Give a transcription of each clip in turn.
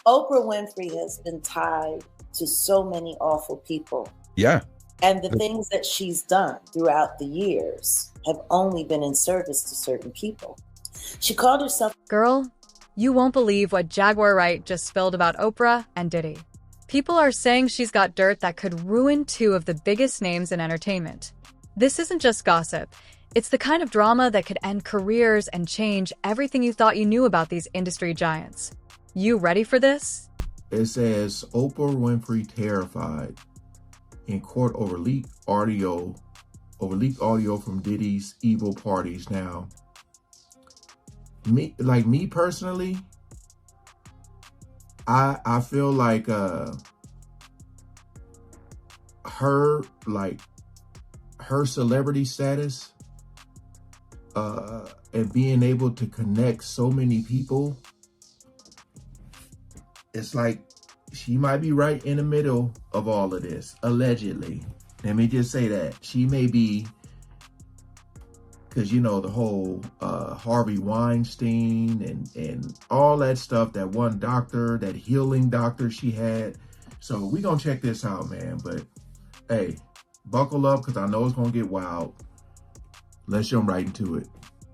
Oprah Winfrey has been tied to so many awful people. Yeah. And the things that she's done throughout the years have only been in service to certain people. She called herself... Girl, you won't believe what Jaguar Wright just spilled about Oprah and Diddy. People are saying she's got dirt that could ruin two of the biggest names in entertainment. This isn't just gossip. It's the kind of drama that could end careers and change everything you thought you knew about these industry giants. You ready for this? It says Oprah Winfrey terrified in court over leaked audio from Diddy's evil parties. Now, me personally, I feel like her celebrity status and being able to connect so many people, it's like she might be right in the middle of all of this, allegedly. Let me just say that. She may be, because, you know, the whole Harvey Weinstein and all that stuff, that one doctor, that healing doctor she had. So we going to check this out, man. But, hey, buckle up, because I know it's going to get wild. Let's jump right into it.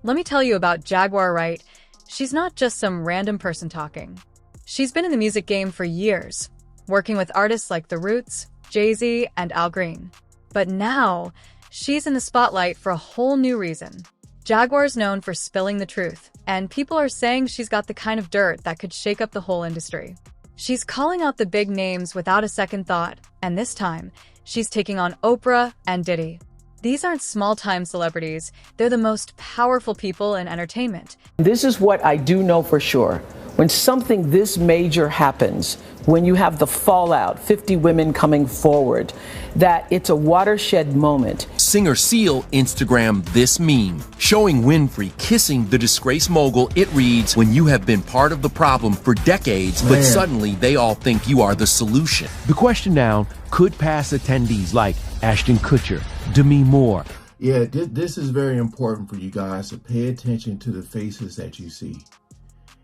Let me tell you about Jaguar Wright. She's not just some random person talking. She's been in the music game for years, working with artists like The Roots, Jay-Z, and Al Green. But now, she's in the spotlight for a whole new reason. Jaguar's known for spilling the truth, and people are saying she's got the kind of dirt that could shake up the whole industry. She's calling out the big names without a second thought, and this time, she's taking on Oprah and Diddy. These aren't small-time celebrities. They're the most powerful people in entertainment. This is what I do know for sure. When something this major happens, when you have the fallout, 50 women coming forward, that it's a watershed moment. Singer Seal Instagrammed this meme, showing Winfrey kissing the disgraced mogul. It reads, "When you have been part of the problem for decades, but suddenly they all think you are the solution." The question now could pass attendees like Ashton Kutcher, Demi Moore. Yeah, this is very important for you guys to pay attention to the faces that you see.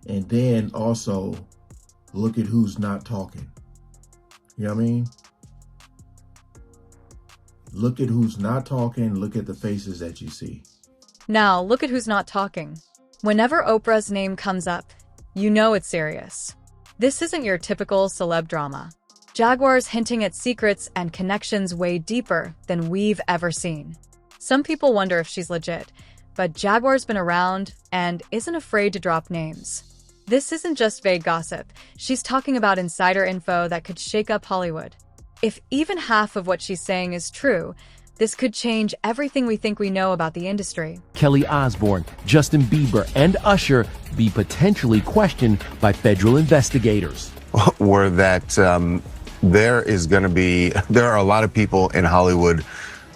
And then also look at who's not talking. You know what I mean? Look at who's not talking. Look at the faces that you see. Now, look at who's not talking. Whenever Oprah's name comes up, you know it's serious. This isn't your typical celeb drama. Jaguar's hinting at secrets and connections way deeper than we've ever seen. Some people wonder if she's legit, but Jaguar's been around and isn't afraid to drop names. This isn't just vague gossip. She's talking about insider info that could shake up Hollywood. If even half of what she's saying is true, this could change everything we think we know about the industry. Kelly Osbourne, Justin Bieber, and Usher be potentially questioned by federal investigators. Were that there are a lot of people in Hollywood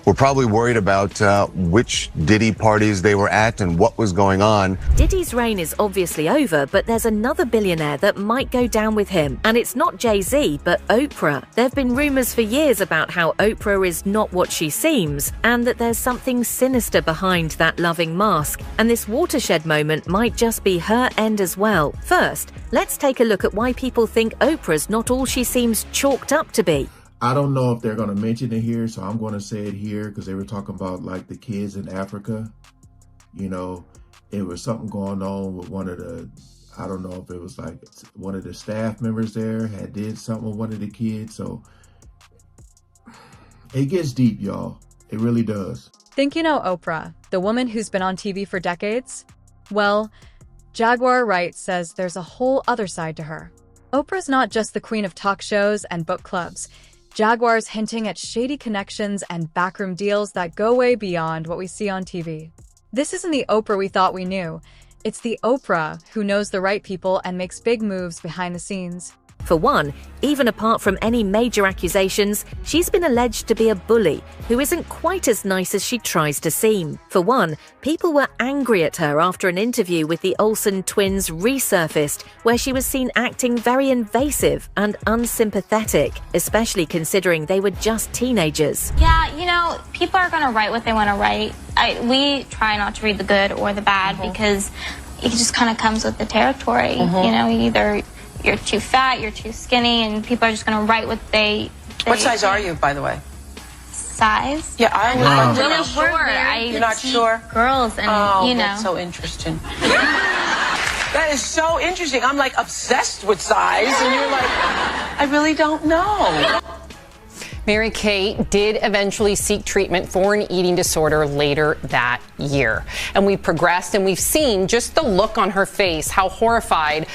who are probably worried about which Diddy parties they were at and what was going on. Diddy's reign is obviously over, but there's another billionaire that might go down with him. And it's not Jay-Z, but Oprah. There have been rumors for years about how Oprah is not what she seems, and that there's something sinister behind that loving mask. And this watershed moment might just be her end as well. First, let's take a look at why people think Oprah's not all she seems chalked up to be. I don't know if they're going to mention it here, so I'm going to say it here because they were talking about like the kids in Africa. You know, it was something going on with one of the, I don't know if it was like one of the staff members there had did something with one of the kids. So it gets deep, y'all. It really does. Think you know Oprah, the woman who's been on TV for decades? Well, Jaguar Wright says there's a whole other side to her. Oprah's not just the queen of talk shows and book clubs. Jaguar's hinting at shady connections and backroom deals that go way beyond what we see on TV. This isn't the Oprah we thought we knew. It's the Oprah who knows the right people and makes big moves behind the scenes. For one, even apart from any major accusations, she's been alleged to be a bully who isn't quite as nice as she tries to seem. For one, people were angry at her after an interview with the Olsen twins resurfaced, where she was seen acting very invasive and unsympathetic, especially considering they were just teenagers. Yeah, you know, people are going to write what they want to write. We try not to read the good or the bad because it just kind of comes with the territory. You know, you're too fat, you're too skinny, and people are just going to write what they What size think. are you, by the way? Size? Yeah, I was I'm wondering. really short. You're not sure? Girls, and you know. That's so interesting. That is so interesting. I'm like obsessed with size, and you're like, I really don't know. Mary-Kate did eventually seek treatment for an eating disorder later that year. And we've progressed and we've seen just the look on her face, how horrified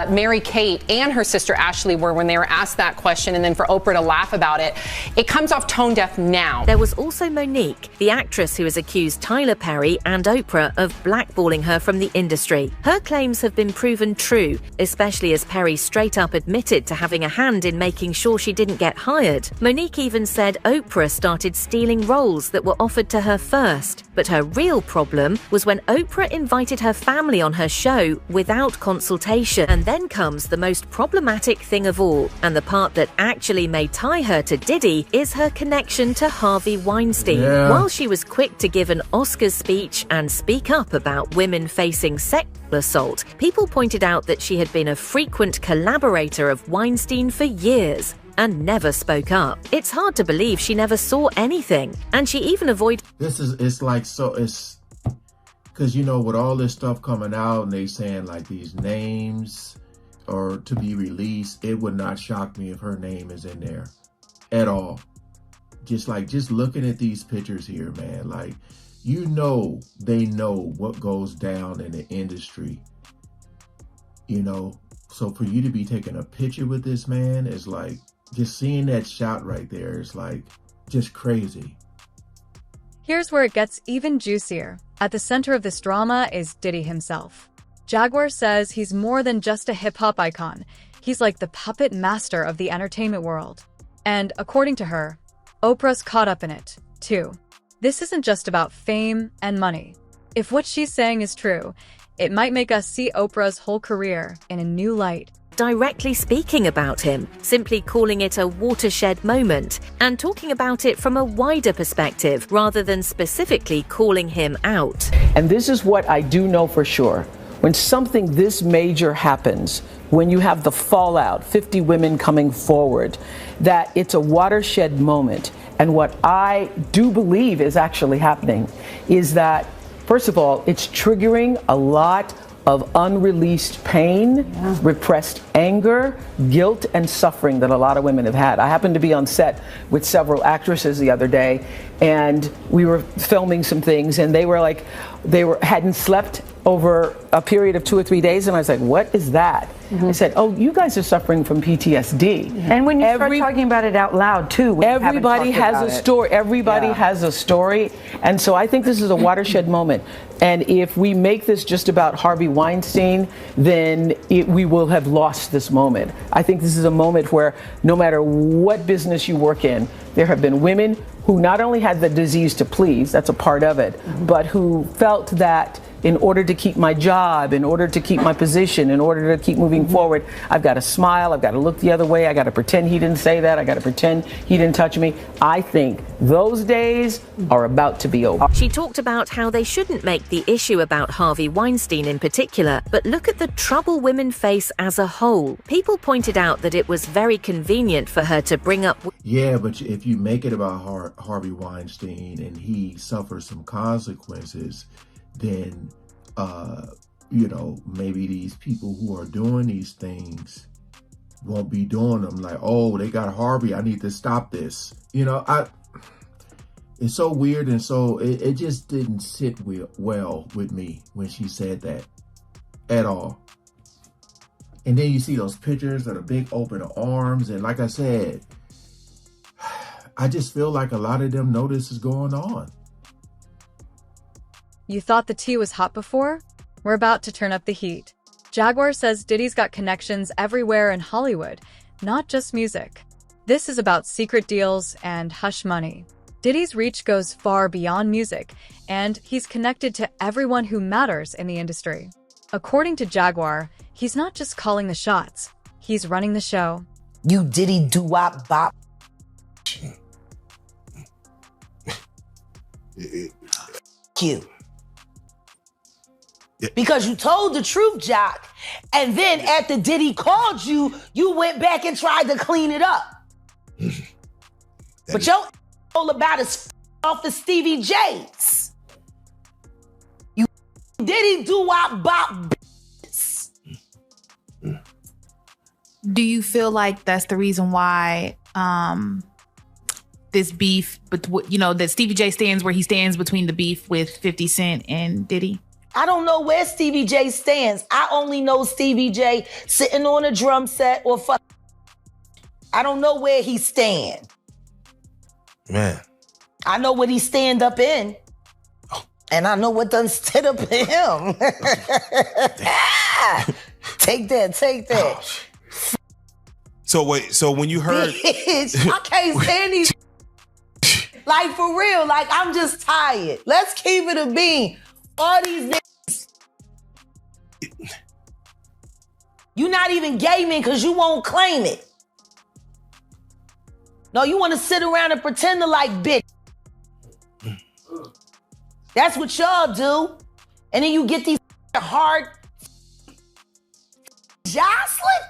Mary-Kate and her sister Ashley were when they were asked that question, and then for Oprah to laugh about it. It comes off tone deaf now. There was also Monique, the actress who has accused Tyler Perry and Oprah of blackballing her from the industry. Her claims have been proven true, especially as Perry straight up admitted to having a hand in making sure she didn't get hired. Monique even said Oprah started stealing roles that were offered to her first. But her real problem was when Oprah invited her family on her show without consultation. And then comes the most problematic thing of all, and the part that actually may tie her to Diddy is her connection to Harvey Weinstein. Yeah. While she was quick to give an Oscars speech and speak up about women facing sexual assault, people pointed out that she had been a frequent collaborator of Weinstein for years and never spoke up. It's hard to believe she never saw anything, and she even avoided... It's like, so it's, because, you know, with all this stuff coming out and they saying like these names are to be released, it would not shock me if her name is in there at all. Just looking at these pictures here, man, like, you know, they know what goes down in the industry, you know? So for you to be taking a picture with this man is like, just seeing that shot right there is like just crazy. Here's where it gets even juicier. At the center of this drama is Diddy himself. Jaguar says he's more than just a hip-hop icon. He's like the puppet master of the entertainment world. And according to her, Oprah's caught up in it, too. This isn't just about fame and money. If what she's saying is true, it might make us see Oprah's whole career in a new light. Directly speaking about him, simply calling it a watershed moment, and talking about it from a wider perspective rather than specifically calling him out. And this is what I do know for sure. When something this major happens, when you have the fallout, 50 women coming forward, that it's a watershed moment. And what I do believe is actually happening is that, first of all, it's triggering a lot of unreleased pain, repressed anger, guilt, and suffering that a lot of women have had. I happened to be on set with several actresses the other day, and we were filming some things, and they hadn't slept over a period of 2 or 3 days, and I was like, what is that? I said, oh, you guys are suffering from PTSD. And when you start talking about it out loud, too. Everybody has a story. Everybody has a story. And so I think this is a watershed moment. And if we make this just about Harvey Weinstein, then we will have lost this moment. I think this is a moment where no matter what business you work in, there have been women who not only had the disease to please, that's a part of it, but who felt that in order to keep my job, in order to keep my position, in order to keep moving forward, I've got to smile, I've got to look the other way, I got to pretend he didn't say that, I got to pretend he didn't touch me. I think those days are about to be over. She talked about how they shouldn't make the issue about Harvey Weinstein in particular, but look at the trouble women face as a whole. People pointed out that it was very convenient for her to bring up... Yeah, but if you make it about Harvey Weinstein and he suffers some consequences, then, you know, maybe these people who are doing these things won't be doing them. Like, oh, they got Harvey, I need to stop this. You know, it's so weird, and so it just didn't sit well with me when she said that at all. And then you see those pictures of the big open arms, and like I said, I just feel like a lot of them know this is going on. You thought the tea was hot before? We're about to turn up the heat. Jaguar says Diddy's got connections everywhere in Hollywood, not just music. This is about secret deals and hush money. Diddy's reach goes far beyond music, and he's connected to everyone who matters in the industry. According to Jaguar, he's not just calling the shots, he's running the show. You Diddy doo-wop bop. You. Because you told the truth, Jock, And then after Diddy called you, you went back and tried to clean it up. But your all about is off of Stevie J's. You Diddy do-wop bop business. Do you feel like that's the reason why this beef, but that Stevie J stands where he stands between the beef with 50 Cent and Diddy? I don't know where Stevie J stands. I only know Stevie J sitting on a drum set or fuck. I don't know where he stand. Man. I know what he stand up in. And I know what done stood up in him. Take that. So wait, so when you heard... Bitch, I can't stand these... Like, for real, like, I'm just tired. Let's keep it a bean. All these niggas... You not even gaming because you won't claim it. No, you want to sit around and pretend to like bitch. That's what y'all do. And then you get these hard... Jocelyn?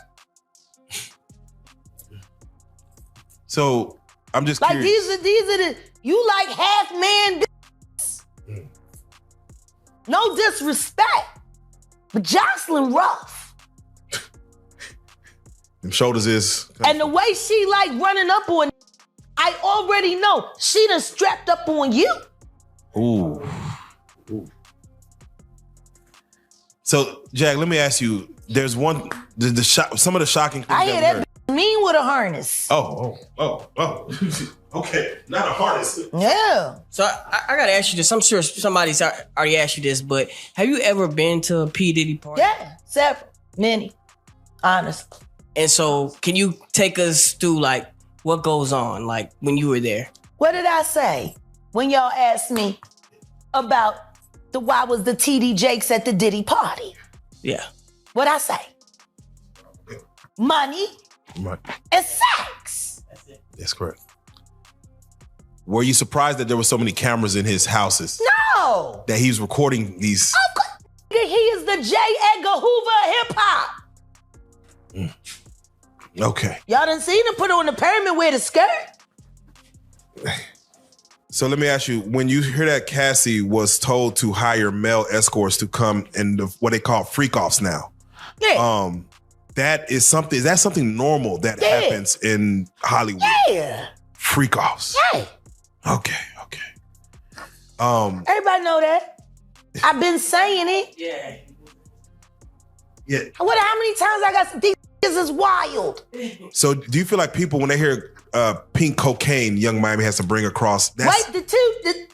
So, I'm just like curious. these are the... You like half man bitches. No disrespect. But Jocelyn rough. Them shoulders is... And the way she like running up on... I already know. She done strapped up on you. Ooh. So, Jack, let me ask you. There's one... some of the shocking things I hear that mean with a harness. Oh. Okay, not a harness. Yeah. So I gotta ask you this. I'm sure somebody's already asked you this, but have you ever been to a P. Diddy party? Yeah, several. Many. Honestly. And so can you take us through like what goes on, like when you were there? What did I say when y'all asked me about why was the TD Jakes at the Diddy party? Yeah. What'd I say? Money and sex. That's correct. Were you surprised that there were so many cameras in his houses? No. That he was recording these? Of course. He is the J. Edgar Hoover of hip-hop. Okay. Y'all done seen him put on the pyramid with a skirt? So let me ask you, when you hear that Cassie was told to hire male escorts to come in what they call freak-offs now. Yeah. Is that something normal that happens in Hollywood? Yeah. Freak-offs. Yeah. Okay. Everybody know that. I've been saying it. Yeah. How many times I got these is wild. So do you feel like people, when they hear pink cocaine, Young Miami has to bring across? Wait, the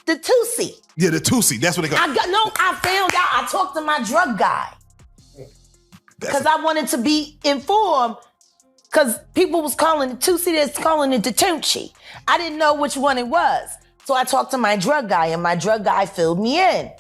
Tusi. Yeah, the Tusi. That's what they call it. I found out. I talked to my drug guy. Because I wanted to be informed. Because people was calling it Tusi, that's calling it the Tunchi. I didn't know which one it was. So I talked to my drug guy, and my drug guy filled me in.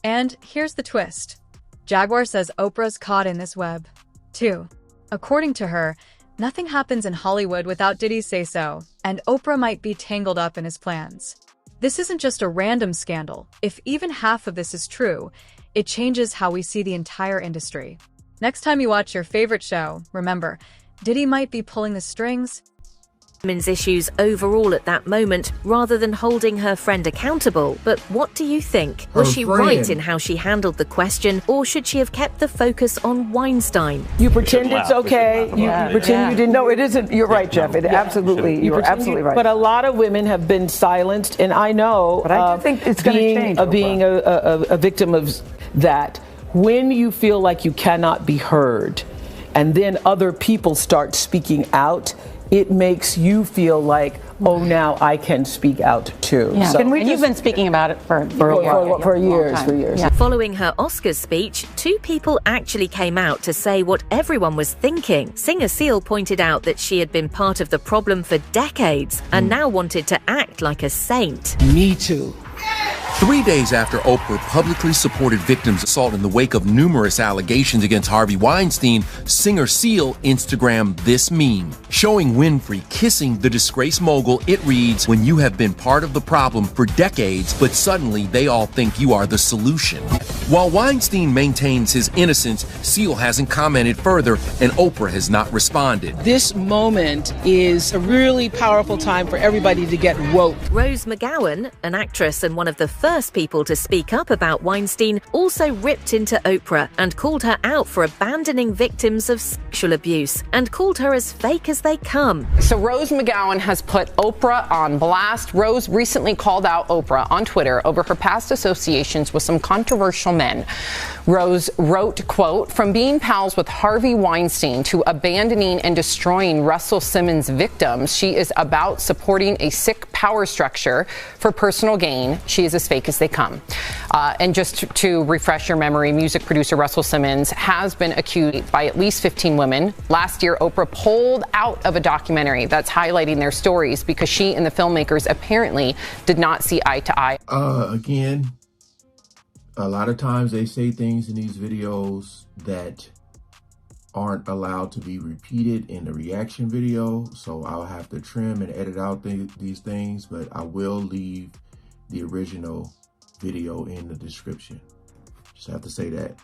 And here's the twist. Jaguar says Oprah's caught in this web, too. According to her, nothing happens in Hollywood without Diddy's say-so, and Oprah might be tangled up in his plans. This isn't just a random scandal. If even half of this is true, it changes how we see the entire industry. Next time you watch your favorite show, remember, Diddy might be pulling the strings. Women's issues overall at that moment, rather than holding her friend accountable. But what do you think? Was she right in how she handled the question, or should she have kept the focus on Weinstein? You pretend it's okay. You pretend you didn't. No, it isn't. You're right, Jeff. It absolutely. You're absolutely right. But a lot of women have been silenced, and I know. But I do think it's going to change. Being a victim of that, when you feel like you cannot be heard, and then other people start speaking out, it makes you feel like, oh, now I can speak out too. Yeah. So, and you've been speaking about it for years. Yeah. Following her Oscars speech, two people actually came out to say what everyone was thinking. Singer Seal pointed out that she had been part of the problem for decades and now wanted to act like a saint. Me too. 3 days after Oprah publicly supported victims' assault in the wake of numerous allegations against Harvey Weinstein, singer Seal Instagrammed this meme. Showing Winfrey kissing the disgraced mogul, it reads, "When you have been part of the problem for decades, but suddenly they all think you are the solution." While Weinstein maintains his innocence, Seal hasn't commented further, and Oprah has not responded. This moment is a really powerful time for everybody to get woke. Rose McGowan, an actress and one of the first people to speak up about Weinstein, also ripped into Oprah and called her out for abandoning victims of sexual abuse and called her as fake as they come. So Rose McGowan has put Oprah on blast. Rose recently called out Oprah on Twitter over her past associations with some controversial men. Rose wrote, quote, "From being pals with Harvey Weinstein to abandoning and destroying Russell Simmons' victims, she is about supporting a sick power structure for personal gain. She is as fake as they come." And just to refresh your memory, music producer Russell Simmons has been accused by at least 15 women. Last year, Oprah pulled out of a documentary that's highlighting their stories because she and the filmmakers apparently did not see eye to eye. Again, a lot of times they say things in these videos that aren't allowed to be repeated in the reaction video. So I'll have to trim and edit out these things, but I will leave the original video in the description. Just have to say that.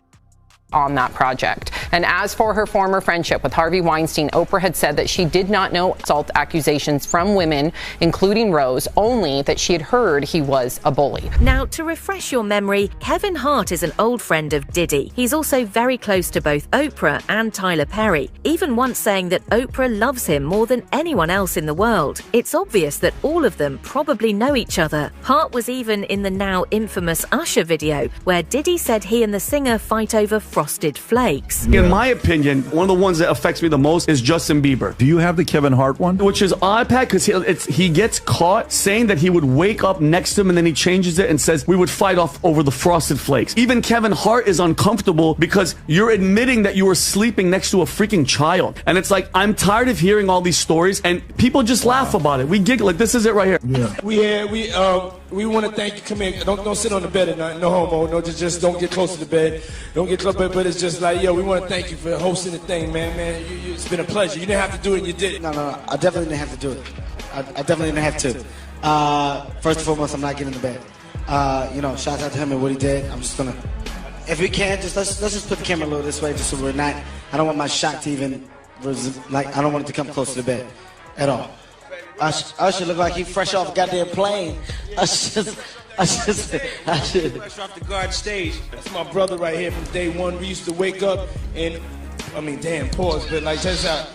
On that project. And as for her former friendship with Harvey Weinstein, Oprah had said that she did not know assault accusations from women, including Rose, only that she had heard he was a bully. Now, to refresh your memory, Kevin Hart is an old friend of Diddy. He's also very close to both Oprah and Tyler Perry, even once saying that Oprah loves him more than anyone else in the world. It's obvious that all of them probably know each other. Hart was even in the now infamous Usher video, where Diddy said he and the singer fight over Frosted Flakes. In my opinion, one of the ones that affects me the most is Justin Bieber. Do you have the Kevin Hart one? Which is odd, Pat, because he gets caught saying that he would wake up next to him and then he changes it and says we would fight off over the Frosted Flakes. Even Kevin Hart is uncomfortable because you're admitting that you were sleeping next to a freaking child. And it's like, I'm tired of hearing all these stories and people just laugh about it. We giggle like this is it right here. Yeah. We want to thank you. Come here. Don't sit on the bed at night. No homo. No, just don't get close to the bed. Don't get close. But it's just like, yo, we want to thank you for hosting the thing, man. It's been a pleasure. You didn't have to do it, and you did it. No. I definitely didn't have to do it. I definitely didn't have to. First and foremost, I'm not getting in the bed. Shout out to him and what he did. I'm just gonna, if we can, let's just put the camera a little this way, just so we're not. I don't want my shot to even, I don't want it to come close to the bed, at all. Usher look like he fresh off a goddamn plane. I should. Fresh off the guard stage. That's my brother right here from day one. We used to wake up and, pause, but like, check this out.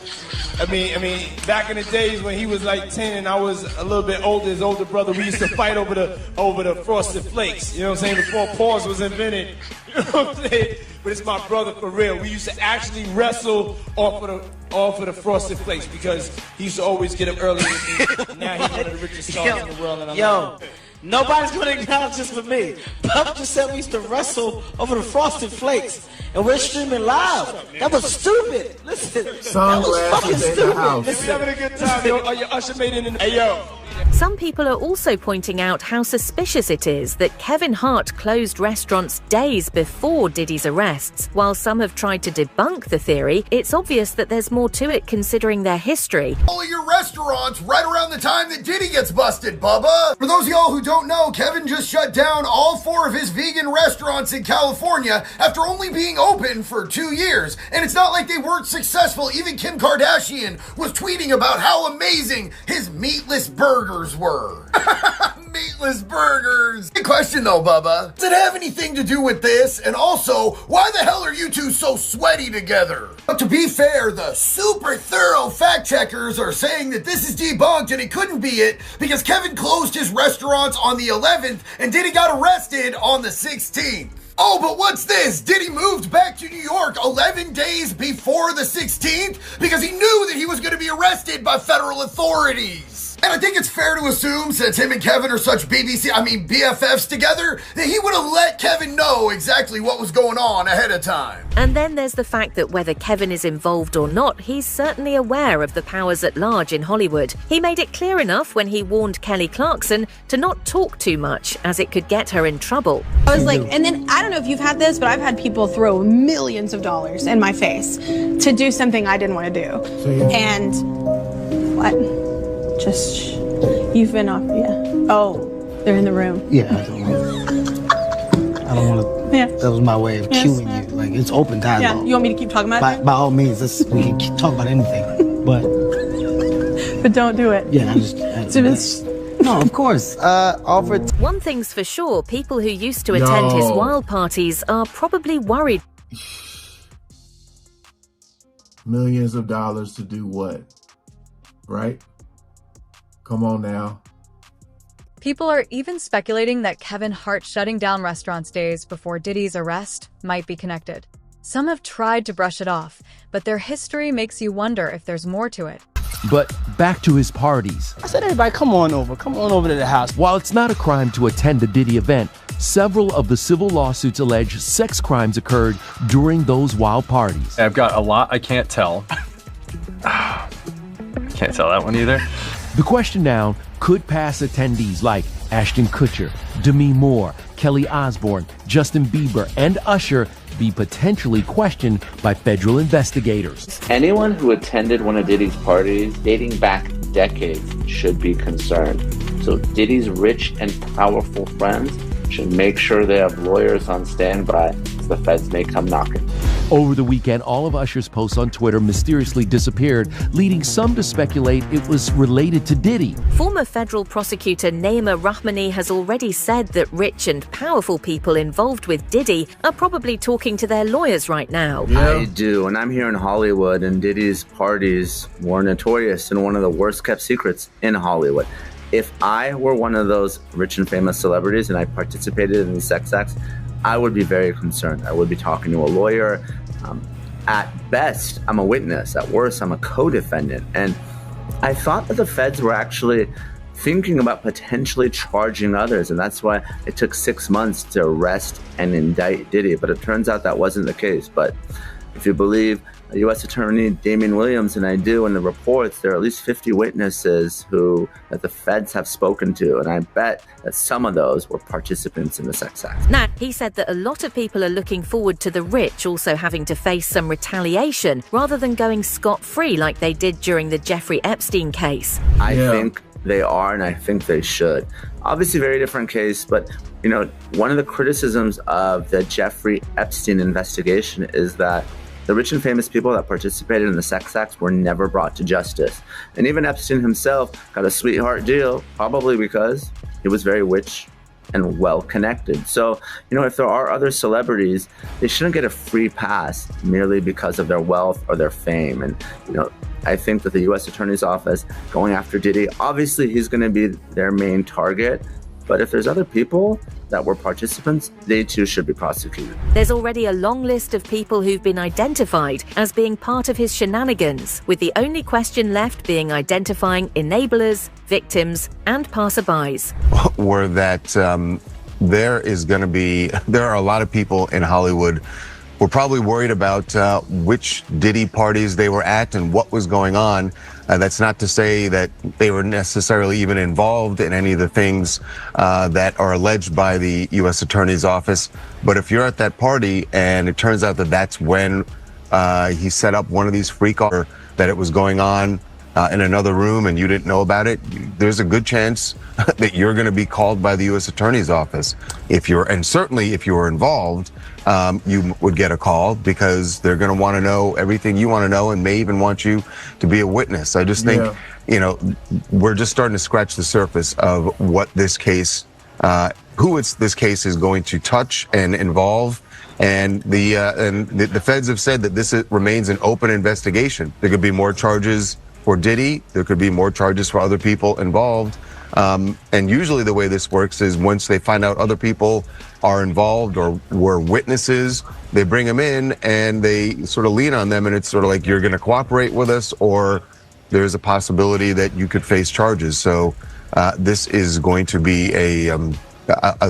Back in the days when he was like 10 and I was a little bit older, his older brother, we used to fight over the Frosted Flakes. You know what I'm saying? Before pause was invented. You know what I'm saying? But it's my brother for real. We used to actually wrestle off of the Frosted Flakes because he used to always get up early with me. Now he's one of the richest stars in the world. And Nobody's going to acknowledge this for me. Pup just said we used to wrestle over the Frosted Flakes. And we're streaming live. That was stupid. Listen, that was fucking stupid. We're having a good time, yo. Your Usher made it in the... Hey, yo. Some people are also pointing out how suspicious it is that Kevin Hart closed restaurants days before Diddy's arrests. While some have tried to debunk the theory, it's obvious that there's more to it considering their history. All of your restaurants right around the time that Diddy gets busted, Bubba. For those of y'all who don't know, Kevin just shut down all 4 of his vegan restaurants in California after only being open for 2 years. And it's not like they weren't successful. Even Kim Kardashian was tweeting about how amazing his meatless burgers were. Meatless burgers. Good question though, Bubba. Does it have anything to do with this? And also, why the hell are you two so sweaty together? But to be fair, the super thorough fact checkers are saying that this is debunked and it couldn't be it because Kevin closed his restaurants on the 11th and Diddy got arrested on the 16th. Oh, but what's this? Diddy moved back to New York 11 days before the 16th because he knew that he was going to be arrested by federal authorities. this. And I think it's fair to assume, since him and Kevin are such BFFs together, that he would have let Kevin know exactly what was going on ahead of time. And then there's the fact that whether Kevin is involved or not, he's certainly aware of the powers at large in Hollywood. He made it clear enough when he warned Kelly Clarkson to not talk too much, as it could get her in trouble. I was like, and then I don't know if you've had this, but I've had people throw millions of dollars in my face to do something I didn't want to do. And what? Just, you've been off, yeah. Oh, they're in the room. Yeah, I don't want to. Yeah. That was my way of cueing you. Like, it's open dialogue. Yeah, you want me to keep talking about it? By all means, we can keep talking about anything. But don't do it. Yeah, no, of course. Offered. One thing's for sure, people who used to attend his wild parties are probably worried. Millions of dollars to do what? Right? Come on now. People are even speculating that Kevin Hart shutting down restaurants days before Diddy's arrest might be connected. Some have tried to brush it off, but their history makes you wonder if there's more to it. But back to his parties. I said, everybody, come on over to the house. While it's not a crime to attend the Diddy event, several of the civil lawsuits allege sex crimes occurred during those wild parties. I've got a lot I can't tell. Can't tell that one either. The question now could past attendees like Ashton Kutcher, Demi Moore, Kelly Osbourne, Justin Bieber, and Usher be potentially questioned by federal investigators. Anyone who attended one of Diddy's parties dating back decades should be concerned. So Diddy's rich and powerful friends should make sure they have lawyers on standby as the feds may come knocking. Over the weekend, all of Usher's posts on Twitter mysteriously disappeared, leading some to speculate it was related to Diddy. Former federal prosecutor Naima Rahmani has already said that rich and powerful people involved with Diddy are probably talking to their lawyers right now. I do, and I'm here in Hollywood, and Diddy's parties were notorious and one of the worst kept secrets in Hollywood. If I were one of those rich and famous celebrities and I participated in these sex acts, I would be very concerned. I would be talking to a lawyer. At best, I'm a witness. At worst, I'm a co-defendant. And I thought that the feds were actually thinking about potentially charging others. And that's why it took 6 months to arrest and indict Diddy. But it turns out that wasn't the case. But if you believe U.S. Attorney Damian Williams, and I do, in the reports, there are at least 50 witnesses that the feds have spoken to, and I bet that some of those were participants in the sex act. Now, he said that a lot of people are looking forward to the rich also having to face some retaliation rather than going scot-free like they did during the Jeffrey Epstein case. I think they are, and I think they should. Obviously, very different case, but one of the criticisms of the Jeffrey Epstein investigation is that the rich and famous people that participated in the sex acts were never brought to justice. And even Epstein himself got a sweetheart deal, probably because he was very rich and well-connected. So, if there are other celebrities, they shouldn't get a free pass merely because of their wealth or their fame. And, I think that the U.S. Attorney's Office going after Diddy, obviously he's going to be their main target. But if there's other people that were participants, they too should be prosecuted. There's already a long list of people who've been identified as being part of his shenanigans, with the only question left being identifying enablers, victims, and passerbys. Were that there are a lot of people in Hollywood who are probably worried about which Diddy parties they were at and what was going on. That's not to say that they were necessarily even involved in any of the things that are alleged by the U.S. Attorney's Office. But if you're at that party and it turns out that that's when he set up one of these freak-offs, that it was going on in another room and you didn't know about it, there's a good chance that you're going to be called by the U.S. Attorney's Office. And certainly if you were involved, you would get a call because they're going to want to know everything you want to know and may even want you to be a witness. I just think, we're just starting to scratch the surface of what this case, this case is going to touch and involve. And the feds have said that this remains an open investigation. There could be more charges for Diddy. There could be more charges for other people involved. And usually the way this works is once they find out other people are involved or were witnesses, they bring them in and they sort of lean on them, and it's sort of like, you're going to cooperate with us or there's a possibility that you could face charges. So this is going to be a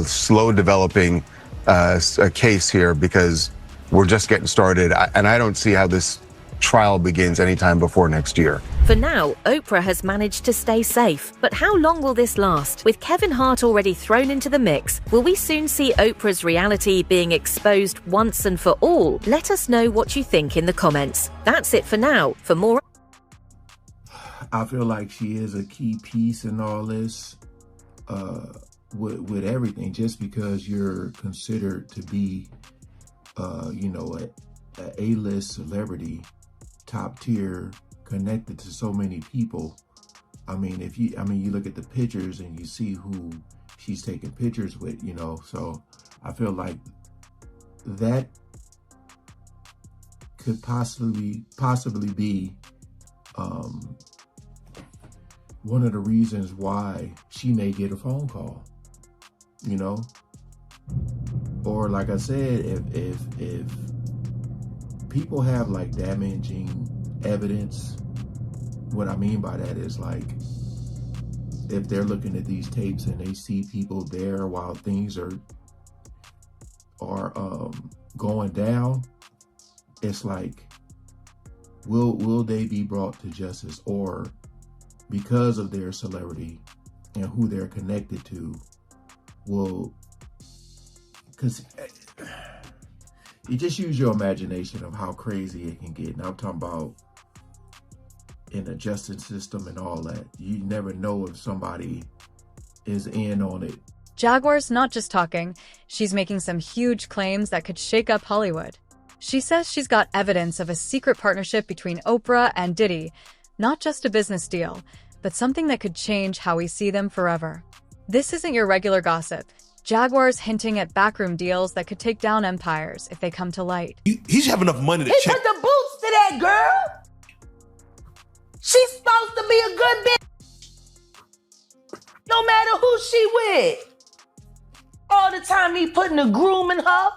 slow developing a case here because we're just getting started. And I don't see how this trial begins anytime before next year. For now, Oprah has managed to stay safe. But how long will this last? With Kevin Hart already thrown into the mix, will we soon see Oprah's reality being exposed once and for all? Let us know what you think in the comments. That's it for now. For more... I feel like she is a key piece in all this with everything. Just because you're considered to be, a A-list celebrity, top tier, connected to so many people. I mean, you look at the pictures and you see who she's taking pictures with, so I feel like that could possibly be one of the reasons why she may get a phone call, or like I said, if people have like damaging evidence, what I mean by that is like if they're looking at these tapes and they see people there while things are going down, it's like will they be brought to justice, or because of their celebrity and who they're connected to, because you just use your imagination of how crazy it can get. And I'm talking about in the justice system and all that. You never know if somebody is in on it. Jaguar's not just talking, she's making some huge claims that could shake up Hollywood. She says she's got evidence of a secret partnership between Oprah and Diddy, not just a business deal, but something that could change how we see them forever. This isn't your regular gossip. Jaguar's hinting at backroom deals that could take down empires if they come to light. He should have enough money to He check. put the boots to that girl. She's supposed to be a good bitch. No matter who she with. All the time he putting a groom in her.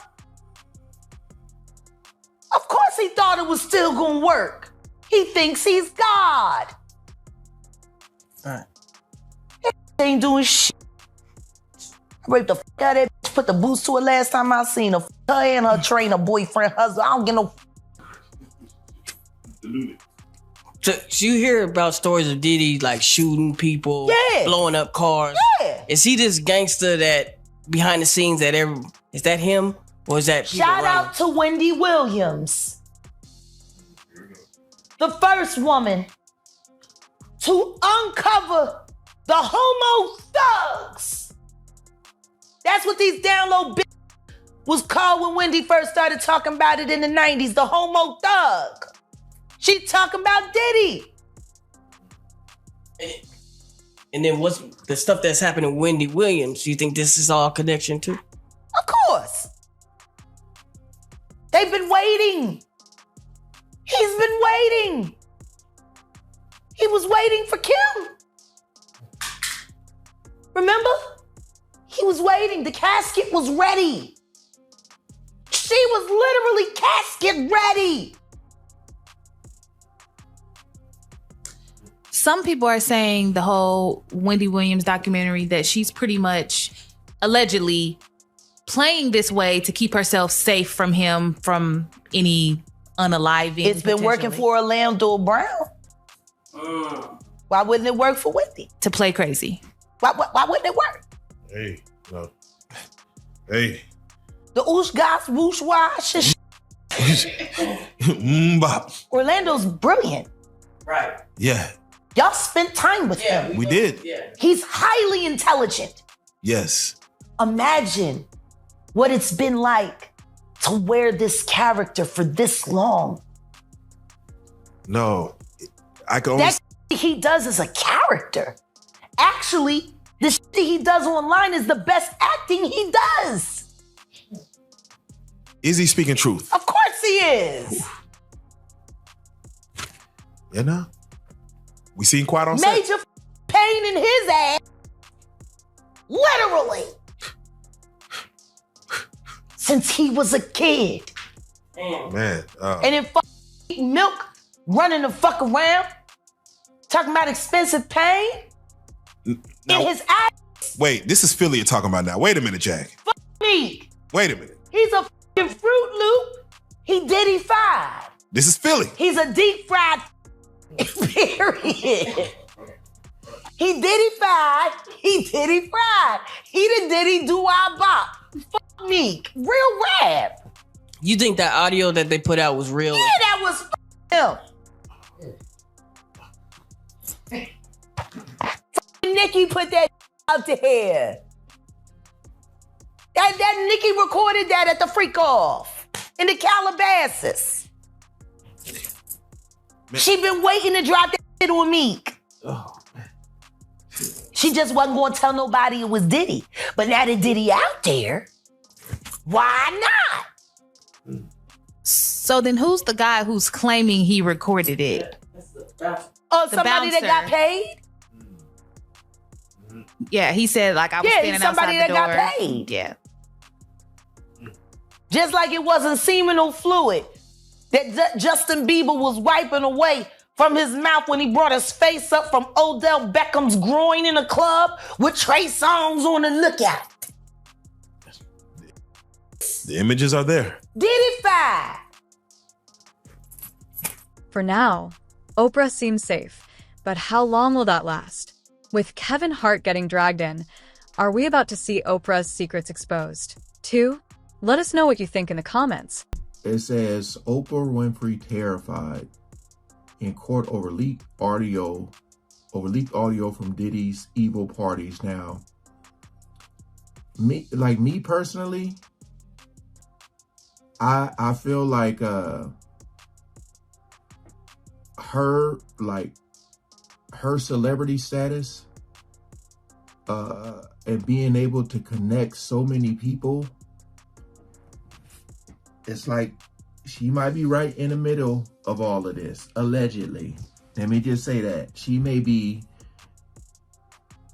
Of course he thought it was still gonna work. He thinks he's God. All right. He ain't doing shit. I raped the f out of that bitch, put the boots to her last time I seen her. Her and her trainer, boyfriend, husband. I don't get no. So you hear about stories of Diddy like shooting people, blowing up cars. Yeah. Is he this gangster that behind the scenes that is that him or is that people Shout around out to Wendy Williams, the first woman to uncover the homo thugs. That's what these down low bitches was called when Wendy first started talking about it in the 90s, the homo thug. She talking about Diddy. And then what's the stuff that's happening with Wendy Williams? You think this is all connection to? Of course. They've been waiting. He's been waiting. He was waiting for Kim. Remember? He was waiting. The casket was ready. She was literally casket ready. Some people are saying the whole Wendy Williams documentary that she's pretty much allegedly playing this way to keep herself safe from him, from any unaliving. It's been working for Orlando Brown. Why wouldn't it work for Wendy? To play crazy. Why wouldn't it work? Hey, no. Hey. The oosh gosh, whoosh wash. Bop. Orlando's brilliant. Right. Yeah. Y'all spent time with him. We did. He's highly intelligent. Yes. Imagine what it's been like to wear this character for this long. No. I can only... That he does is a character. Actually, the shit he does online is the best acting he does. Is he speaking truth? Of course he is. You know? We seen Quiet on set. Major pain in his ass. Literally. Since he was a kid. Man. And then milk running the fuck around. Talking about expensive pain Now, in his ass. wait, this is Philly you're talking about now. Wait a minute, Jag. Fuck me. Wait a minute. He's a fucking Fruit Loop. He Diddy fried. This is Philly. He's a deep fried. Period. He Diddy fried. He Diddy fried. He the Diddy do-I-bop. Fuck me. Real rap. You think that audio that they put out was real? Yeah, that was him. Nicki put that out there. That Nicki recorded that at the freak off in the Calabasas. She been waiting to drop that shit on Meek. Oh, man. She just wasn't going to tell nobody it was Diddy. But now that Diddy out there, why not? So then who's the guy who's claiming he recorded it? Oh, somebody that got paid? Yeah, he said like I was standing somebody outside the door. that got paid. Yeah. Just like it wasn't seminal fluid that Justin Bieber was wiping away from his mouth when he brought his face up from Odell Beckham's groin in a club with Trey Songz on the lookout. The images are there. Diddy five. For now, Oprah seems safe, but how long will that last? With Kevin Hart getting dragged in, are we about to see Oprah's secrets exposed? 2. Let us know what you think in the comments. It says Oprah Winfrey terrified in court over leaked audio from Diddy's evil parties. Now, me personally, I feel like her celebrity status and being able to connect so many people, it's like she might be right in the middle of all of this, allegedly. Let me just say that. She may be,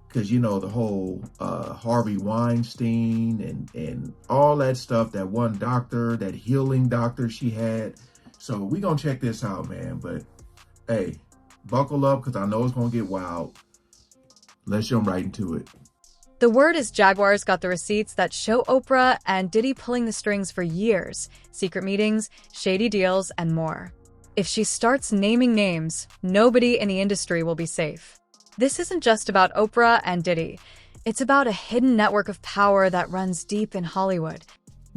because, you know, the whole Harvey Weinstein and all that stuff, that one doctor, that healing doctor she had. So we going to check this out, man. But, hey, buckle up, because I know it's going to get wild. Let's jump right into it. The word is Jaguar's got the receipts that show Oprah and Diddy pulling the strings for years, secret meetings, shady deals, and more. If she starts naming names, nobody in the industry will be safe. This isn't just about Oprah and Diddy. It's about a hidden network of power that runs deep in Hollywood.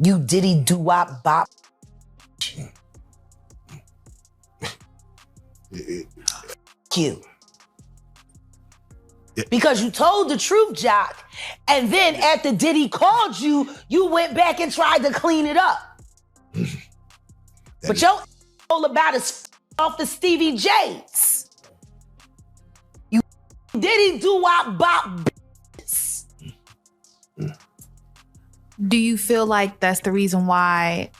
You Diddy do-wop bop. You. Because you told the truth, Jock. And then after Diddy called you, you went back and tried to clean it up. But your all about is off the Stevie J's. You Diddy do-wop bop. Do you feel like that's the reason why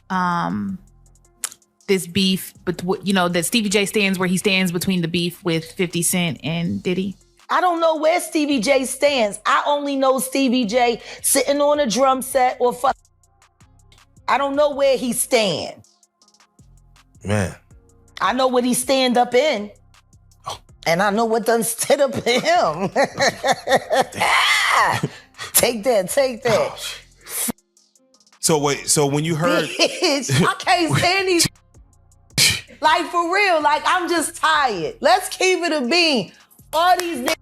this beef, but that Stevie J stands where he stands between the beef with 50 Cent and Diddy? I don't know where Stevie J stands. I only know Stevie J sitting on a drum set or fuck. I don't know where he stand. Man. I know what he stand up in. And I know what done stood up in him. Take that. So wait, so when you heard... Bitch, I can't stand these... Like, for real, like, I'm just tired. Let's keep it a bean. All these niggas.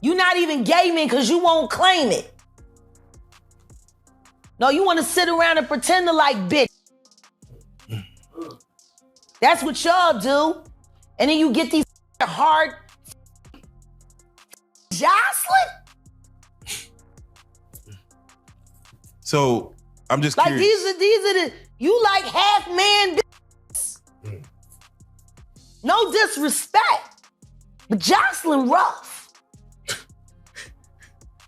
You not even gaming because you won't claim it. No, you want to sit around and pretend to like bitch. That's what y'all do. And then you get these hard Jocelyn. So I'm just like curious. these are the you like half man bitches. No disrespect, but Jocelyn rough.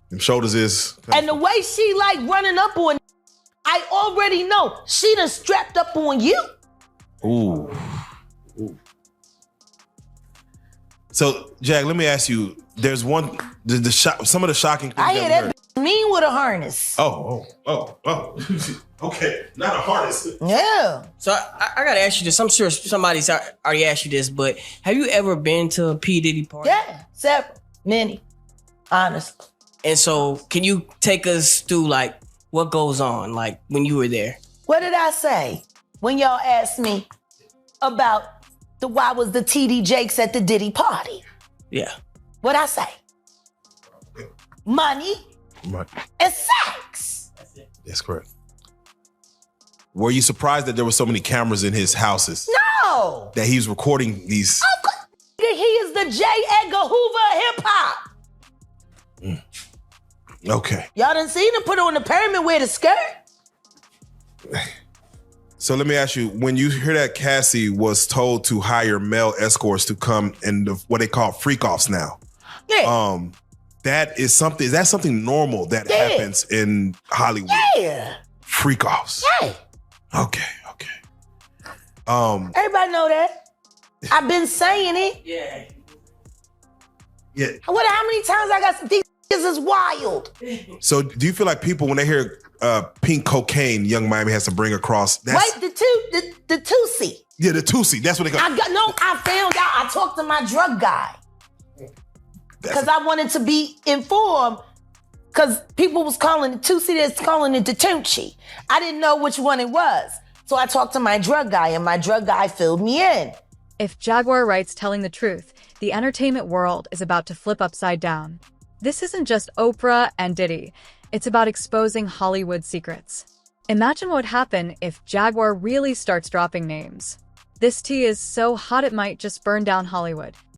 Them shoulders is. And the way she like running up on, I already know she done strapped up on you. Ooh. So, Jack, let me ask you. There's one, some of the shocking things I hear that mean with a harness? Oh. Okay, not a harness. Yeah. So I gotta ask you this. I'm sure somebody's already asked you this, but have you ever been to a P. Diddy party? Yeah, several, many, honestly. And so, can you take us through like what goes on, like when you were there? What did I say when y'all asked me about why was the TD Jakes at the Diddy party? Yeah. What'd I say? Money Right. and sex. That's correct. Were you surprised that there were so many cameras in his houses? No. That he was recording these? Of course, he is the J. Edgar Hoover of hip hop. Okay. Y'all done seen him put on the pyramid with a skirt? So let me ask you, when you hear that Cassie was told to hire male escorts to come in what they call freak-offs now. Yeah. Is that something normal that happens in Hollywood? Yeah. Freak-offs. Yeah. Okay. Everybody know that. I've been saying it. Yeah. Yeah. How many times I got some these is wild. So do you feel like people, when they hear pink cocaine, Young Miami has to bring across? That's, Wait, the Tusi. Yeah, the Tusi. That's what they call it. I found out. I talked to my drug guy. Because I wanted to be informed. Because people was calling it Tusi, that's calling it the Tunchi. I didn't know which one it was. So I talked to my drug guy, and my drug guy filled me in. If Jaguar Wright's telling the truth, the entertainment world is about to flip upside down. This isn't just Oprah and Diddy. It's about exposing Hollywood secrets. Imagine what would happen if Jaguar really starts dropping names. This tea is so hot it might just burn down Hollywood.